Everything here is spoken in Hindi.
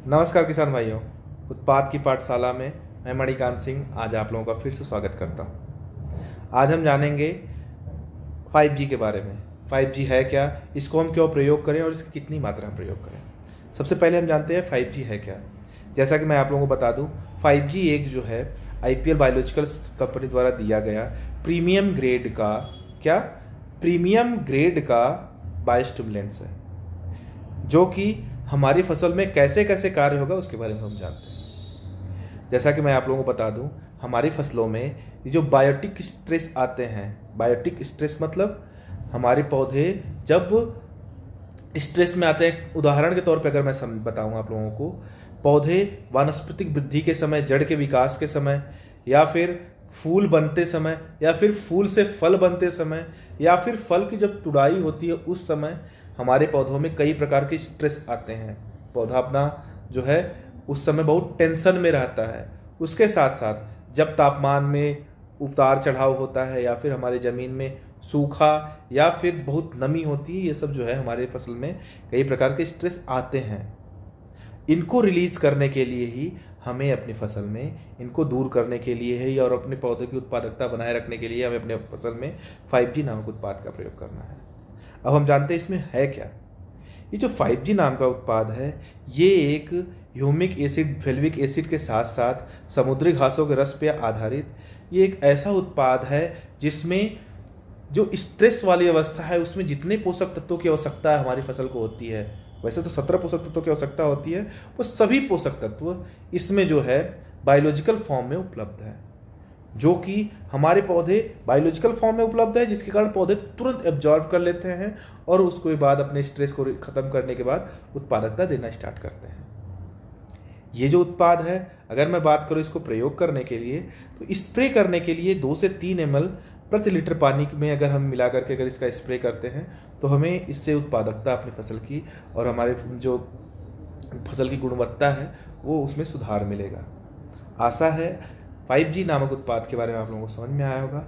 नमस्कार किसान भाइयों, उत्पाद की पाठशाला में मैं मणिकांत सिंह आज आप लोगों का फिर से स्वागत करता हूं। आज हम जानेंगे 5G के बारे में। 5G है क्या, इसको हम क्यों प्रयोग करें और इसकी कितनी मात्रा में प्रयोग करें। सबसे पहले हम जानते हैं 5G है क्या। जैसा कि मैं आप लोगों को बता दूं, 5G एक जो है IPL बायोलॉजिकल्स कंपनी द्वारा दिया गया प्रीमियम ग्रेड का बायोस्टिमुलेंट्स है, जो कि हमारी फसल में कैसे कैसे कार्य होगा उसके बारे में हम जानते हैं। जैसा कि मैं आप लोगों को बता दूं, हमारी फसलों में ये जो बायोटिक स्ट्रेस आते हैं, बायोटिक स्ट्रेस मतलब हमारे पौधे जब स्ट्रेस में आते हैं। उदाहरण के तौर पे अगर मैं बताऊं आप लोगों को, पौधे वानस्पतिक वृद्धि के समय, जड़ के विकास के समय, या फिर फूल बनते समय, या फिर फूल से फल बनते समय, या फिर फल की जब तुड़ाई होती है उस समय हमारे पौधों में कई प्रकार के स्ट्रेस आते हैं। पौधा अपना जो है उस समय बहुत टेंशन में रहता है। उसके साथ साथ जब तापमान में उतार चढ़ाव होता है, या फिर हमारे ज़मीन में सूखा, या फिर बहुत नमी होती है, ये सब जो है हमारे फसल में कई प्रकार के स्ट्रेस आते हैं। इनको रिलीज करने के लिए ही हमें अपनी फसल में, इनको दूर करने के लिए ही और अपने पौधे की उत्पादकता बनाए रखने के लिए हमें अपने फसल में 5G नामक उत्पाद का प्रयोग करना है। अब हम जानते हैं इसमें है क्या। ये जो 5G नाम का उत्पाद है, ये एक ह्यूमिक एसिड, फेल्विक एसिड के साथ साथ समुद्री घासों के रस पे आधारित ये एक ऐसा उत्पाद है जिसमें जो स्ट्रेस वाली अवस्था है उसमें जितने पोषक तत्वों की आवश्यकता हमारी फसल को होती है, वैसे तो 17 पोषक तत्वों की आवश्यकता होती है, वो सभी पोषक तत्व इसमें जो है बायोलॉजिकल फॉर्म में उपलब्ध है, जो कि हमारे पौधे बायोलॉजिकल फॉर्म में उपलब्ध है, जिसके कारण पौधे तुरंत एब्जॉर्ब कर लेते हैं और उसके बाद अपने स्ट्रेस को खत्म करने के बाद उत्पादकता देना स्टार्ट करते हैं। ये जो उत्पाद है, अगर मैं बात करूं इसको प्रयोग करने के लिए, तो स्प्रे करने के लिए 2 से 3 ml प्रति लीटर पानी में अगर हम मिला करके अगर इसका स्प्रे करते हैं तो हमें इससे उत्पादकता अपनी फसल की और हमारे जो फसल की गुणवत्ता है वो उसमें सुधार मिलेगा। आशा है 5G नामक उत्पाद के बारे में आप लोगों को समझ में आया होगा।